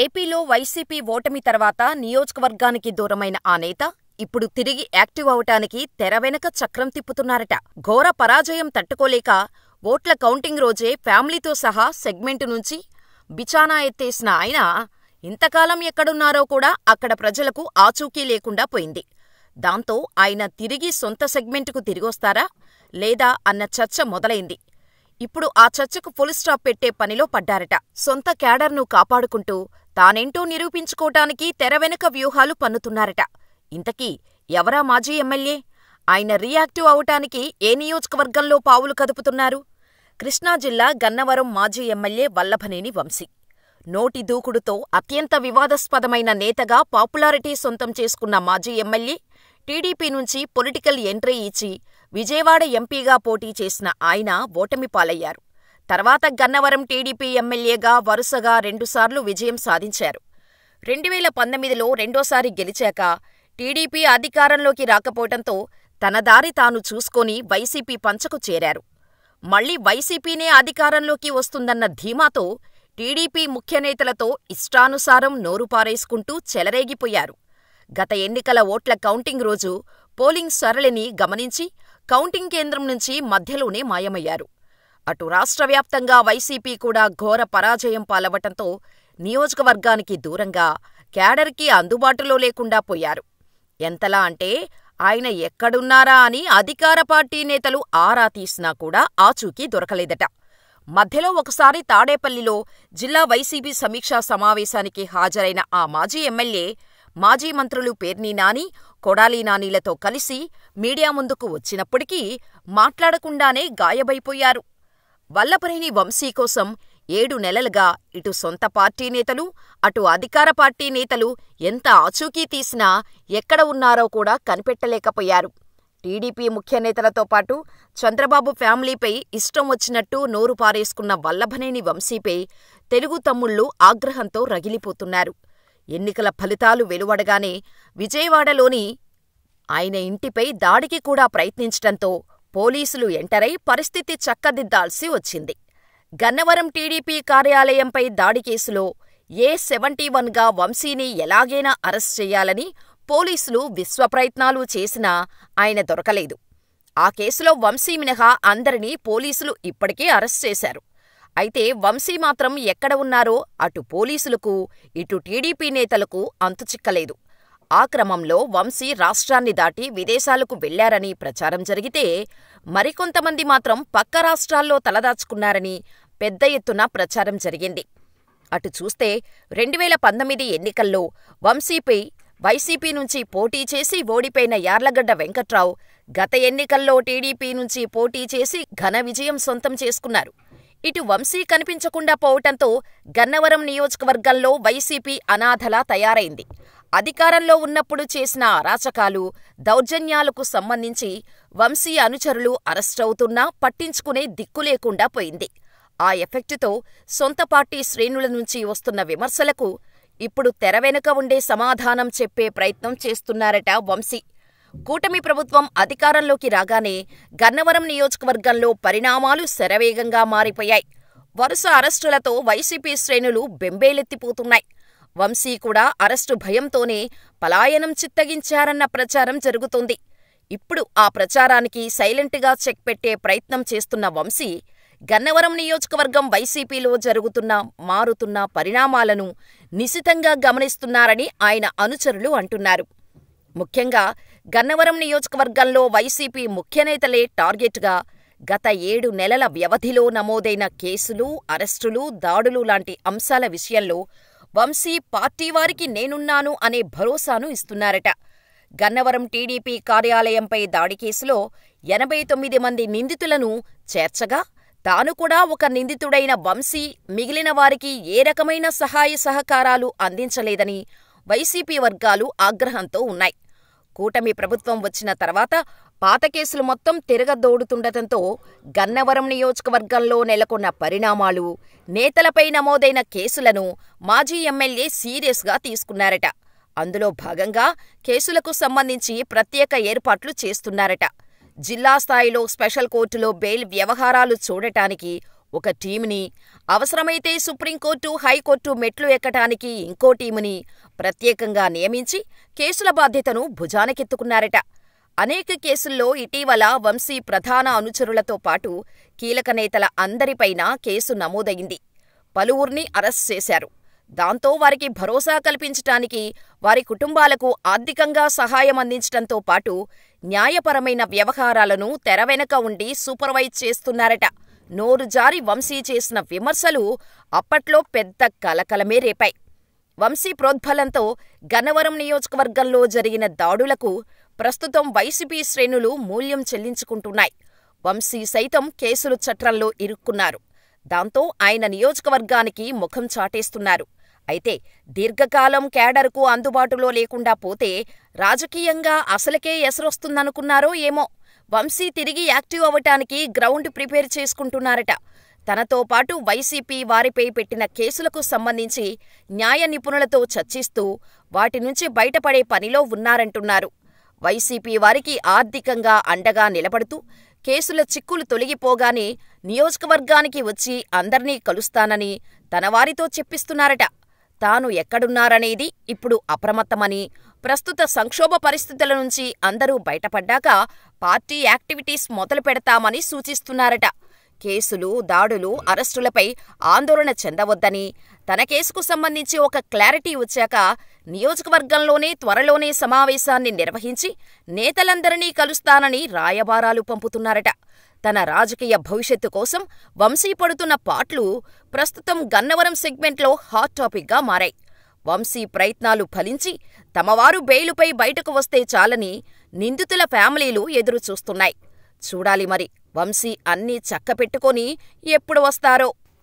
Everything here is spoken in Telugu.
ఏపీలో వైసీపీ ఓటమి తర్వాత నియోజకవర్గానికి దూరమైన ఆ నేత ఇప్పుడు తిరిగి యాక్టివ్ అవటానికి తెరవెనక చక్రం తిప్పుతున్నారట. ఘోర పరాజయం తట్టుకోలేక ఓట్ల కౌంటింగ్ రోజే ఫ్యామిలీతో సహా సెగ్మెంటు నుంచి బిచానా ఎత్తేసిన ఆయన ఇంతకాలం ఎక్కడున్నారో కూడా అక్కడ ప్రజలకు ఆచూకీ లేకుండా పోయింది. దాంతో ఆయన తిరిగి సొంత సెగ్మెంటుకు తిరిగొస్తారా లేదా అన్న చర్చ మొదలైంది. ఇప్పుడు ఆ చర్చకు ఫుల్ స్టాప్ పెట్టే పనిలో పడ్డారట. సొంత క్యాడర్ను కాపాడుకుంటూ తానేంటో నిరూపించుకోటానికి తెరవెనుక వ్యూహాలు పన్నుతున్నారట. ఇంతకీ ఎవరా మాజీ ఎమ్మెల్యే? ఆయన రియాక్టివ్ అవటానికి ఏ నియోజకవర్గంలో పావులు కదుపుతున్నారు? కృష్ణా జిల్లా గన్నవరం మాజీ ఎమ్మెల్యే వల్లభనేని వంశీ. నోటి దూకుడుతో అత్యంత వివాదాస్పదమైన నేతగా పాపులారిటీ సొంతం చేసుకున్న మాజీ ఎమ్మెల్యే టీడీపీ నుంచి పొలిటికల్ ఎంట్రీ ఇచ్చి విజయవాడ ఎంపీగా పోటీ చేసిన ఆయన ఓటమి పాలయ్యారు. తర్వాత గన్నవరం టీడీపీ ఎమ్మెల్యేగా వరుసగా 2 సార్లు విజయం సాధించారు. 2019లో రెండోసారి గెలిచాక టీడీపీ అధికారంలోకి రాకపోవటంతో తన దారి తాను చూసుకొని వైసీపీ పంచకు చేరారు. మళ్లీ వైసీపీనే అధికారంలోకి వస్తుందన్న ధీమాతో టీడీపీ ముఖ్యనేతలతో ఇష్టానుసారం నోరు పారేసుకుంటూ చెలరేగిపోయారు. గత ఎన్నికల ఓట్ల కౌంటింగ్ రోజు పోలింగ్ సరళిని గమనించి కౌంటింగ్ కేంద్రం నుంచి మధ్యలోనే మాయమయ్యారు. అటు రాష్ట్రవ్యాప్తంగా వైసీపీ కూడా ఘోర పరాజయం పాలవటంతో నియోజకవర్గానికి దూరంగా క్యాడర్కి అందుబాటులో లేకుండా పోయారు. ఎంతలా అంటే ఆయన ఎక్కడున్నారా అని అధికార పార్టీ నేతలు ఆరా తీసినా కూడా ఆచూకీ దొరకలేదట. మధ్యలో ఒకసారి తాడేపల్లిలో జిల్లా వైసీపీ సమీక్షా సమావేశానికి హాజరైన ఆ మాజీ ఎమ్మెల్యే మాజీ మంత్రులు పేర్ని నాని, కొడాలి నానీలతో కలిసి మీడియా ముందుకు వచ్చినప్పటికీ మాట్లాడకుండానే గాయబైపోయారు. వల్లభనేని వంశీ కోసం 7 నెలలుగా ఇటు సొంత పార్టీ నేతలు, అటు అధికార పార్టీ నేతలు ఎంత ఆచూకీ తీసినా ఎక్కడ ఉన్నారో కూడా కనిపెట్టలేకపోయారు. టీడీపీ ముఖ్యనేతలతో పాటు చంద్రబాబు ఫ్యామిలీపై ఇష్టం వచ్చినట్టు నోరు పారేసుకున్న వల్లభనేని వంశీపై తెలుగు తమ్ముళ్లు ఆగ్రహంతో రగిలిపోతున్నారు. ఎన్నికల ఫలితాలు వెలువడగానే విజయవాడలోని ఆయన ఇంటిపై దాడికి కూడా ప్రయత్నించటంతో పోలీసులు ఎంటరై పరిస్థితి చక్కదిద్దాల్సి వచ్చింది. గన్నవరం టీడీపీ కార్యాలయంపై దాడి కేసులో A71గా వంశీని ఎలాగైనా అరెస్ట్ చెయ్యాలని పోలీసులు విశ్వప్రయత్నాలు చేసినా ఆయన దొరకలేదు. ఆ కేసులో వంశీ మినహా అందరినీ పోలీసులు ఇప్పటికే అరెస్ట్ చేశారు. అయితే వంశీ మాత్రం ఎక్కడ ఉన్నారో అటు పోలీసులకు, ఇటు టీడీపీ నేతలకు అంతుచిక్కలేదు. ఆ క్రమంలో వంశీ రాష్ట్రాన్ని దాటి విదేశాలకు వెళ్లారని ప్రచారం జరిగితే, మరికొంతమంది మాత్రం పక్క రాష్ట్రాల్లో తలదాచుకున్నారని పెద్ద ఎత్తున ప్రచారం జరిగింది. అటు చూస్తే 2019 ఎన్నికల్లో వంశీపై వైసీపీ నుంచి పోటీ చేసి ఓడిపోయిన యార్లగడ్డ వెంకట్రావు గత ఎన్నికల్లో టీడీపీ నుంచి పోటీ చేసి ఘన విజయం సొంతం చేసుకున్నారు. ఇటు వంశీ కనిపించకుండా పోవటంతో గన్నవరం నియోజకవర్గంలో వైసీపీ అనాథలా తయారైంది. అధికారంలో ఉన్నప్పుడు చేసిన అరాచకాలు, దౌర్జన్యాలకు సంబంధించి వంశీ అనుచరులు అరెస్టవుతున్నా పట్టించుకునే దిక్కులేకుండా పోయింది. ఆ ఎఫెక్టుతో సొంత పార్టీ శ్రేణుల నుంచి వస్తున్న విమర్శలకు ఇప్పుడు తెరవెనుక ఉండే సమాధానం చెప్పే ప్రయత్నం చేస్తున్నారట వంశీ. కూటమి ప్రభుత్వం అధికారంలోకి రాగానే గన్నవరం నియోజకవర్గంలో పరిణామాలు శరవేగంగా మారిపోయాయి. వరుస అరెస్టులతో వైసీపీ శ్రేణులు బెంబేలెత్తిపోతున్నాయి. వంశీ కూడా అరెస్టు భయంతోనే పలాయనం చిత్తగించారన్న ప్రచారం జరుగుతోంది. ఇప్పుడు ఆ ప్రచారానికి సైలెంట్గా చెక్ పెట్టే ప్రయత్నం చేస్తున్న వంశీ గన్నవరం నియోజకవర్గం వైసీపీలో మారుతున్న పరిణామాలను నిశితంగా గమనిస్తున్నారని ఆయన అనుచరులు అంటున్నారు. ముఖ్యంగా గన్నవరం నియోజకవర్గంలో వైసీపీ ముఖ్యనేతలే టార్గెట్గా గత 7 నెలల వ్యవధిలో నమోదైన కేసులు, అరెస్టులు, దాడులు లాంటి అంశాల విషయంలో వంశీ పార్టీవారికి నేనున్నాను అనే భరోసాను ఇస్తున్నారట. గన్నవరం టీడీపీ కార్యాలయంపై దాడి కేసులో 89 మంది నిందితులను చేర్చగా తాను కూడా ఒక నిందితుడైన వంశీ మిగిలిన వారికి ఏ రకమైన సహాయ సహకారాలు అందించలేదని వైసీపీ వర్గాలు ఆగ్రహంతో ఉన్నాయి. కూటమి ప్రభుత్వం వచ్చిన తర్వాత పాత కేసులు మొత్తం తిరగదోడుతుండటంతో గన్నవరం నియోజకవర్గంలో నెలకొన్న పరిణామాలు, నేతలపై నమోదైన కేసులను మాజీ ఎమ్మెల్యే సీరియస్గా తీసుకున్నారట. అందులో భాగంగా కేసులకు సంబంధించి ప్రత్యేక ఏర్పాట్లు చేస్తున్నారట. జిల్లా స్థాయిలో స్పెషల్ కోర్టులో బెయిల్ వ్యవహారాలు చూడటానికి ఒక టీంని, అవసరమైతే సుప్రీంకోర్టు, హైకోర్టు మెట్లు ఎక్కటానికి ఇంకో టీముని ప్రత్యేకంగా నియమించి కేసుల బాధ్యతను భుజానకెత్తుకున్నారట. అనేక కేసుల్లో ఇటీవల వంశీ ప్రధాన అనుచరులతో పాటు కీలక నేతల అందరిపైనా కేసు నమోదయింది. పలువుర్ని అరెస్ట్ చేశారు. దాంతో వారికి భరోసా కల్పించటానికి, వారి కుటుంబాలకు ఆర్థికంగా సహాయం అందించటంతో పాటు న్యాయపరమైన వ్యవహారాలను తెరవెనక ఉండి సూపర్వైజ్ చేస్తున్నారట. నోరు జారి వంశీ చేసిన విమర్శలు అప్పట్లో పెద్ద కలకలమే రేపాయి. వంశీ ప్రోద్బలంతో గన్నవరం నియోజకవర్గంలో జరిగిన దాడులకు ప్రస్తుతం వైసీపీ శ్రేణులు మూల్యం చెల్లించుకుంటున్నాయి. వంశీ సైతం కేసుల చట్రంలో ఇరుక్కున్నారు. దాంతో ఆయన నియోజకవర్గానికి ముఖం చాటేస్తున్నారు. అయితే దీర్ఘకాలం కేడర్కు అందుబాటులో లేకుండా పోతే రాజకీయంగా అసలుకే ఎసరొస్తుందనుకున్నారో ఏమో, వంశీ తిరిగి యాక్టివ్ అవ్వటానికి గ్రౌండ్ ప్రిపేర్ చేసుకుంటున్నారట. తనతో పాటు వైసీపీ వారిపై పెట్టిన కేసులకు సంబంధించి న్యాయ నిపుణులతో చర్చిస్తూ వాటి నుంచి బయటపడే పనిలో ఉన్నారంటున్నారు. వైసీపీ వారికి ఆర్థికంగా అండగా నిలబడుతూ కేసుల చిక్కులు తొలగిపోగానే నియోజకవర్గానికి వచ్చి అందర్నీ కలుస్తానని తన వారితో చెప్పిస్తున్నారట. తాను ఎక్కడున్నారనేది ఇప్పుడు అప్రమత్తమని, ప్రస్తుత సంక్షోభ పరిస్థితుల నుంచి అందరూ బయటపడ్డాక పార్టీ యాక్టివిటీస్ మొదలు పెడతామని సూచిస్తున్నారట. కేసులు, దాడులు, అరెస్టులపై ఆందోళన చెందవద్దని, తన కేసుకు సంబంధించి ఒక క్లారిటీ వచ్చాక నియోజకవర్గంలోనే త్వరలోనే సమావేశాన్ని నిర్వహించి నేతలందరినీ కలుస్తానని రాయబారాలు పంపుతున్నారట. తన రాజకీయ భవిష్యత్తు కోసం వంశీ పడుతున్న పాట్లు ప్రస్తుతం గన్నవరం సెగ్మెంట్లో హాట్ టాపిక్గా మారాయి. వంశీ ప్రయత్నాలు ఫలించి తమవారు బెయిలుపై బయటకు వస్తే చాలని నిందితుల ఫ్యామిలీలు ఎదురుచూస్తున్నాయి. చూడాలి మరి వంశీ అన్నీ చక్కపెట్టుకొని ఎప్పుడు వస్తారో.